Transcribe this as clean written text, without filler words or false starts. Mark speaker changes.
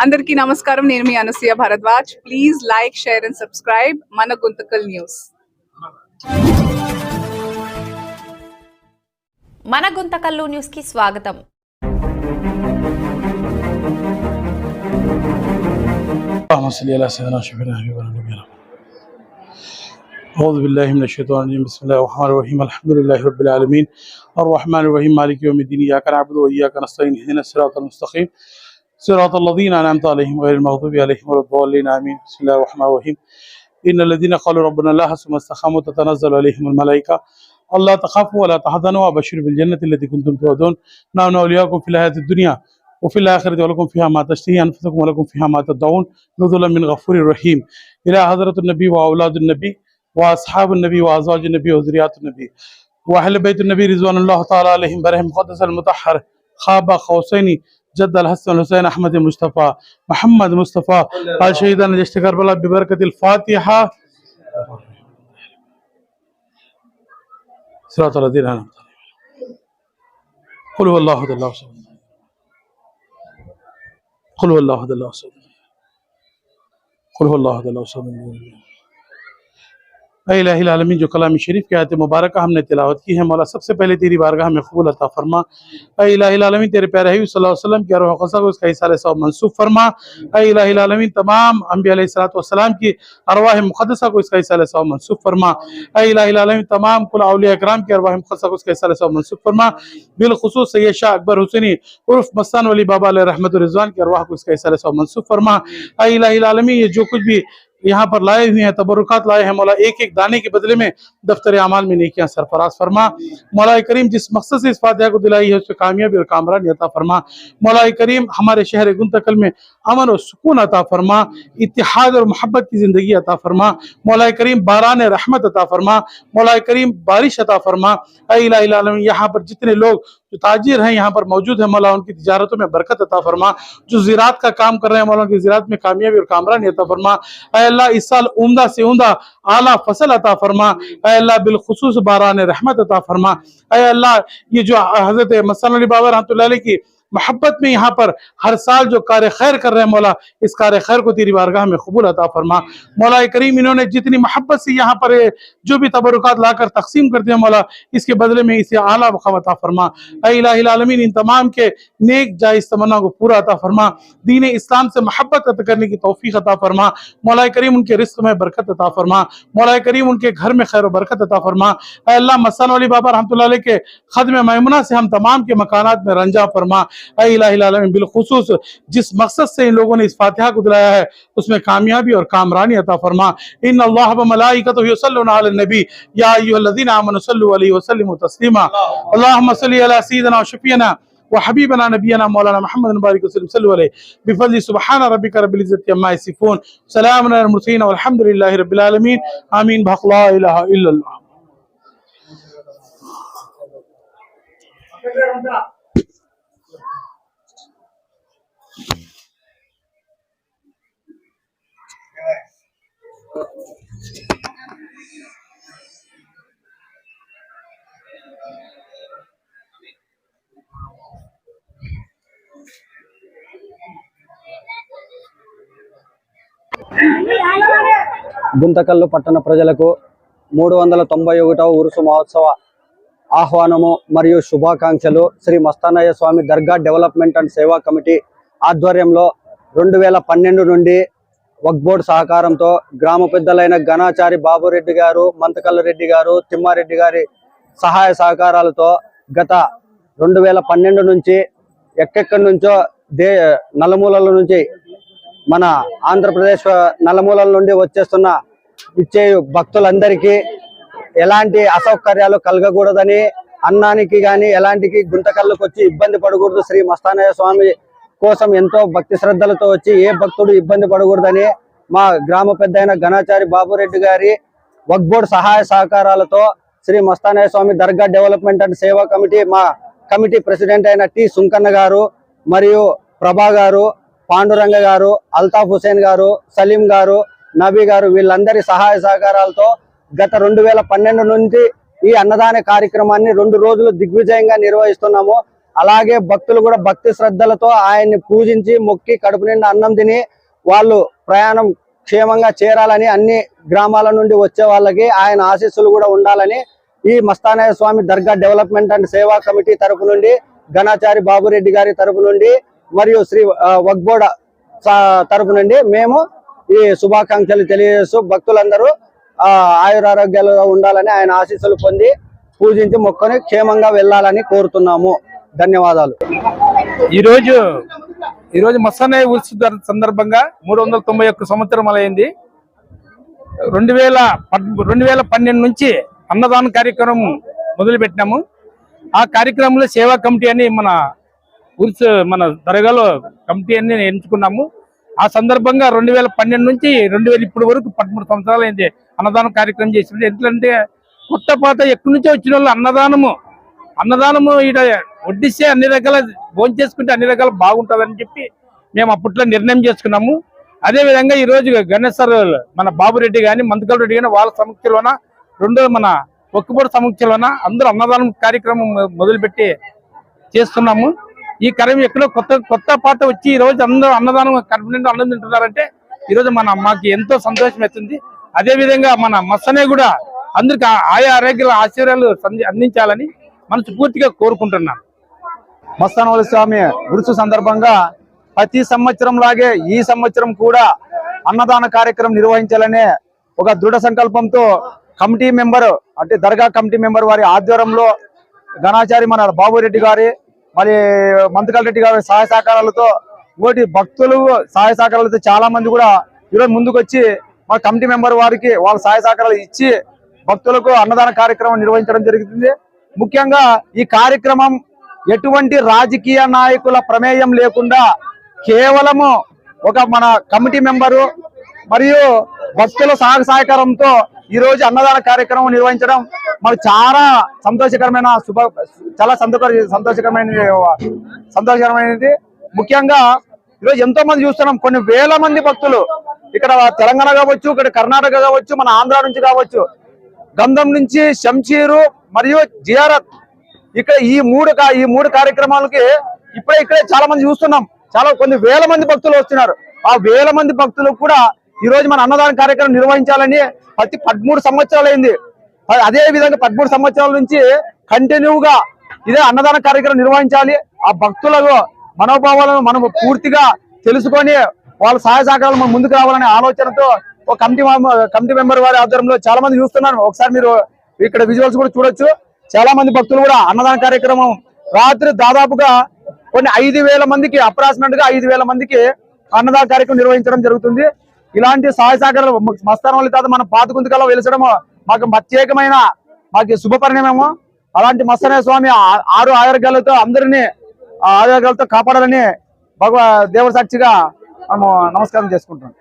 Speaker 1: అందరికీ నమస్కారం. నేను మీ Anasuya Bharadwaj. Please like, share and subscribe మన గుంతకల్ న్యూస్.
Speaker 2: మన గుంతకల్లు న్యూస్ కి స్వాగతం.
Speaker 3: أعوذ بالله من الشيطان الرجيم بسم الله الرحمن الرحيم الحمد لله رب العالمين الرحمن الرحيم مالك يوم الدين إياك نعبد وإياك نستعين اهدنا الصراط المستقيم صراط الذين أنعمت عليهم غير المغضوب عليهم ولا الضالين آمين بسم الله الرحمن الرحيم إن الذين قالوا ربنا الله ثم استقاموا تتنزل عليهم الملائكة ألا تخافوا ولا تحزنوا وبشروا بالجنة التي كنتم توعدون نحن أولياؤكم في الحياة الدنيا وفي الآخرة ولكم فيها ما تشتهي أنفسكم ولكم فيها ما تدعون نزلا من غفور رحيم إلى حضرة النبي وأولاد النبي وأصحاب النبي وأزواج النبي وذريات النبي وأهل بيت النبي رضوان الله تعالى عليهم برهم مقدس المطهر خاب قوسين جد الحسن الحسين أحمد مصطفى محمد مصطفى قال شهيدنا نجشت كربلاء ببركة الفاتحة صراط الذين أنعمت عليهم قل هو الله أحد الله الصمد قل هو الله أحد الله الصمد قل هو الله أحد الله الصمد ऐ इलाही आलमीन जो कलाम शरीफ की आयत मुबारक हमने तिलावत की है, मौला सबसे पहले तेरी बारगाह में कबूल अता फरमा। ऐ इलाही आलमीन तेरे प्यारे हबीब सल्लल्लाहु अलैहि वसल्लम की अरवाह क़सा को इसका इसाले सवाब मंसूब फरमा। ऐ इलाही आलमीन तमाम अंबिया अलैहिस्सलातु वस्सलाम की अरवाह मुक़द्दसा को इसका इसाले सवाब मंसूब फरमा। ऐ इलाही आलमीन तमाम कुल औलिया इकराम की अरवाह मुक़द्दसा को इसका इसाले सवाब मंसूब फरमा। बिलखुसूस सैयद शाह अकबर हुसैनी उर्फ मस्तान वली बाबा अलैहि रहमतुर रिज़वान की अरवाह को इसका इसाले सवाब मंसूब फरमा। ऐ इलाही आलमीन ये जो कुछ भी यहाँ पर लाए हुए हैं, तबरुकात लाए हैं, मौला एक एक दाने के बदले में दफ्तर अमाल में नेकियां सरफराज फरमा। मौला करीम जिस मकसद से इस फातिहा को दिलाई है उस पर कामयाबी और कामरानी अता फरमा। मौला करीम हमारे शहर गुंतकल में अमन और सुकून अता फरमा, इत्तिहाद और मोहब्बत की जिंदगी अता फरमा। मौला करीम बारान रहमत अता फरमा। मौला करीम बारिश अता फरमा। ऐ इलाही आलमीन यहाँ पर जितने लोग जो ताजिर हैं यहाँ पर मौजूद है, मौला उनकी तिजारतों में बरकत अता फरमा। जो ज़राअत का काम कर रहे हैं, मौला उनकी ज़राअत में कामयाबी और कामरानी अता फरमा। ऐ अल्लाह इस साल उम्दा से उम्दा आला फसल अता फरमा। ऐ अल्लाह बिलखुसूस बारान रहमत अता फरमा। ऐ अल्लाह ये जो हज़रत मस्तान अली बाबा रहमतुल्लाह अलैह की मोहब्बत में यहाँ पर हर साल जो कार्य खैर कर रहे हैं, मौला इस कार्य खैर को तेरी बारगाह में कबूल अता फरमा। मौला करीम इन्होंने जितनी मोहब्बत से यहाँ पर जो भी तबरुकात लाकर तकसीम करते हैं, मौला इसके बदले में इसे आला मक़ाम अता फरमा। ऐ इलाही आलमीन इन तमाम के नेक जायज़ तमन्ना को पूरा अता फरमा। दीन इस्लाम से मोहब्बत अता करने की तौफीक अता फरमा। मौला करीम उनके रिस्क में बरकत अता फरमा। मौला करीम उनके घर में खैर व बरकत अता फरमा। ऐ अल्लाह मस्तान वाली बाबा रहमतुल्लाह अलैह के खद्म मैमुना से हम तमाम के मकानात में रंजा फरमा। ऐ इलाही आलमीन बिलखुसूस जिस मकसद से इन लोगों ने इस फातिहा को दिलाया है उसमें कामयाबी और कामरानी अता फरमा। इन्ना अल्लाह व मलाइकतहु युसल्लूना अलन नबी या अय्युहल्लज़ीना आमनु सल्लु अलैहि व सल्लिमू तस्लीमा। अल्लाहुम्मा सल्लि अला सय्यिदिना व शफीना व हबीबना नबियना मौलाना मुहम्मद बारिक वसल्लम सल्लु अलैहि बिफज़्लि सुब्हान रब्बिका रब्बिल इज़्ज़ति अम्मा यसिफून सलामुन अलल मुरसलीन वल्हम्दुलिल्लाहि रब्बिल आलमीन आमीन बहक ला इलाहा इल्लल्लाह।
Speaker 4: గుంతకల్లు పట్టణ ప్రజలకు 391వ ఉరుసు మహోత్సవ ఆహ్వానము మరియు శుభాకాంక్షలు. శ్రీ మస్తానయ్య స్వామి దర్గా డెవలప్మెంట్ అండ్ సేవా కమిటీ ఆధ్వర్యంలో 2012 నుండి వక్ఫ్ బోర్డు సహకారంతో గ్రామ పెద్దలైన గణాచారి బాబురెడ్డి గారు, మంతకల్ల రెడ్డి గారు, తిమ్మారెడ్డి గారి సహాయ సహకారాలతో గత 2012 నుంచి ఎక్కడి నుంచో నలుమూలల నుంచి మన ఆంధ్రప్రదేశ్ నలుమూలల నుండి వచ్చేస్తున్న ఇచ్చే భక్తులందరికీ ఎలాంటి అసౌకర్యాలు కలగకూడదని, అన్నానికి కానీ ఎలాంటికి గుంతకల్లుకు వచ్చి ఇబ్బంది పడకూడదు, శ్రీ మస్తానయ్య స్వామి కోసం ఎంతో భక్తి శ్రద్ధలతో వచ్చి ఏ భక్తుడు ఇబ్బంది పడకూడదని మా గ్రామ పెద్ద అయిన గణాచారి బాబురెడ్డి గారి వక్ఫ్ బోర్డు సహాయ సహకారాలతో శ్రీ మస్తానయ్య స్వామి దర్గా డెవలప్మెంట్ అండ్ సేవా కమిటీ మా కమిటీ ప్రెసిడెంట్ అయిన టి సుంకన్న గారు మరియు ప్రభా గారు, పాండురంగ గారు, అల్తాఫ్ హుసేన్ గారు, సలీం గారు, నబీ గారు వీళ్ళందరి సహాయ సహకారాలతో గత 2012 నుంచి ఈ అన్నదాన కార్యక్రమాన్ని 2 రోజులు దిగ్విజయంగా నిర్వహిస్తున్నాము. అలాగే భక్తులు కూడా భక్తి శ్రద్ధలతో ఆయన్ని పూజించి మొక్కి కడుపు నిండా అన్నం తిని వాళ్ళు ప్రయాణం క్షేమంగా చేరాలని, అన్ని గ్రామాల నుండి వచ్చే వాళ్ళకి ఆయన ఆశీస్సులు కూడా ఉండాలని ఈ మస్తానయ్య స్వామి దర్గా డెవలప్మెంట్ అండ్ సేవా కమిటీ తరపు నుండి, ఘనాచారి బాబురెడ్డి గారి తరపు నుండి మరియు శ్రీ వగ్బోడ తరపు నుండి మేము ఈ శుభాకాంక్షలు తెలియజేస్తూ భక్తులందరూ ఆయురారోగ్యాలుగా ఉండాలని, ఆయన ఆశీస్సులు పొంది పూజించి మొక్కని క్షేమంగా వెళ్ళాలని కోరుతున్నాము. ధన్యవాదాలు.
Speaker 5: ఈరోజు మస్తానయ్య ఉత్సవ సందర్భంగా 391 సంవత్సరం అయింది. 2012 నుంచి అన్నదాన కార్యక్రమం మొదలు పెట్టినాము. ఆ కార్యక్రమంలో సేవా కమిటీ అని మన దర్గాలో కమిటీ అని ఎంచుకున్నాము. ఆ సందర్భంగా 2012 నుంచి 2000 ఇప్పటి వరకు 13 సంవత్సరాలు అయింది అన్నదానం కార్యక్రమం చేసింది. ఎందుకంటే కొత్త పాత ఎక్కడి నుంచో వచ్చిన వాళ్ళు అన్నదానము ఈడ వడ్డిస్తే అన్ని రకాల భోజనం చేసుకుంటే అన్ని రకాల బాగుంటుందని చెప్పి మేము అప్పట్లో నిర్ణయం చేసుకున్నాము. అదే విధంగా ఈ రోజు గణేష్ సార్ మన బాబురెడ్డి కానీ మందుకల్ రెడ్డి కానీ వాళ్ళ సమక్షంలోన, రెండో మన ఒక్కబోడు సమక్షంలోన అందరూ అన్నదానం కార్యక్రమం మొదలుపెట్టి చేస్తున్నాము. ఈ కార్యం ఎక్కడో కొత్త పాట వచ్చి ఈ రోజు అందరూ అన్నదానం కడుపు నిండా అన్నం తింటున్నారంటే ఈరోజు మాకు ఎంతో సంతోషం అవుతుంది. అదే విధంగా మన మస్తనయ్య కూడా అందరికి ఆయా ఆరోగ్యాల ఆశీర్వాదాలు అందించాలని మనస్ఫూర్తిగా కోరుకుంటున్నాను.
Speaker 4: మస్తానయ్య స్వామి ఉరుసు సందర్భంగా ప్రతి సంవత్సరం లాగే ఈ సంవత్సరం కూడా అన్నదాన కార్యక్రమం నిర్వహించాలనే ఒక దృఢ సంకల్పంతో కమిటీ మెంబర్ అంటే దర్గా కమిటీ మెంబర్ వారి ఆధ్వర్యంలో ఘనాచారి మన బాబురెడ్డి గారి మరి మంతకల్ రెడ్డి గారి సహాయ సహకారాలతో, ఇంకోటి భక్తులు సహాయ సహకారాలతో చాలా మంది కూడా ఈరోజు ముందుకు వచ్చి మన కమిటీ మెంబర్ వారికి వాళ్ళ సహాయ సహకారాలు ఇచ్చి భక్తులకు అన్నదాన కార్యక్రమం నిర్వహించడం జరుగుతుంది. ముఖ్యంగా ఈ కార్యక్రమం ఎటువంటి రాజకీయ నాయకుల ప్రమేయం లేకుండా కేవలము ఒక మన కమిటీ మెంబరు మరియు భక్తుల సహకారంతో ఈ రోజు అన్నదాన కార్యక్రమం నిర్వహించడం మనకు చాలా సంతోషకరమైన చాలా సంతోషకరమైనది. ముఖ్యంగా ఈరోజు ఎంతో మంది చూస్తున్నాం, కొన్ని వేల మంది భక్తులు ఇక్కడ తెలంగాణ కావచ్చు, ఇక్కడ కర్ణాటక కావచ్చు, మన ఆంధ్ర నుంచి కావచ్చు, గంధం నుంచి శంషీరు మరియు జియారత్, ఇక్కడ ఈ మూడు కార్యక్రమాలకి ఇక్కడే చాలా మంది చూస్తున్నాం. కొన్ని వేల మంది భక్తులు వస్తున్నారు. ఆ వేల మంది భక్తులకు కూడా ఈ రోజు మన అన్నదాన కార్యక్రమం నిర్వహించాలని ప్రతి 13 సంవత్సరాలు అయింది. అదే విధంగా 13 సంవత్సరాల నుంచి కంటిన్యూగా ఇదే అన్నదాన కార్యక్రమం నిర్వహించాలి. ఆ భక్తులకు మనోభావాలను మనం పూర్తిగా తెలుసుకొని వాళ్ళ సహాయ సహకారాలు మనం ముందుకు రావాలనే ఆలోచనతో ఒక కమిటీ మెంబర్ వారి ఆధ్వర్యంలో చాలా మంది చూస్తున్నారు. ఒకసారి మీరు ఇక్కడ విజువల్స్ కూడా చూడొచ్చు. చాలా మంది భక్తులు కూడా అన్నదాన కార్యక్రమం రాత్రి దాదాపుగా కొన్ని 5,000 మందికి, అప్రాక్సిమేట్ గా 5,000 మందికి అన్నదాన కార్యక్రమం నిర్వహించడం జరుగుతుంది. ఇలాంటి సహాయ సహకారాలు మస్తానయ్య తాత మన పాతకుందుకల్లో వెలిసడం మాకు ప్రత్యేకమైన శుభ పరిణామము. అలాంటి మస్తానయ్య స్వామి 6 ఆరోగ్యాలతో అందరినీ ఆరోగ్యాలతో కాపాడాలని దేవుడి సాక్షిగా నమస్కారం చేసుకుంటున్నాం.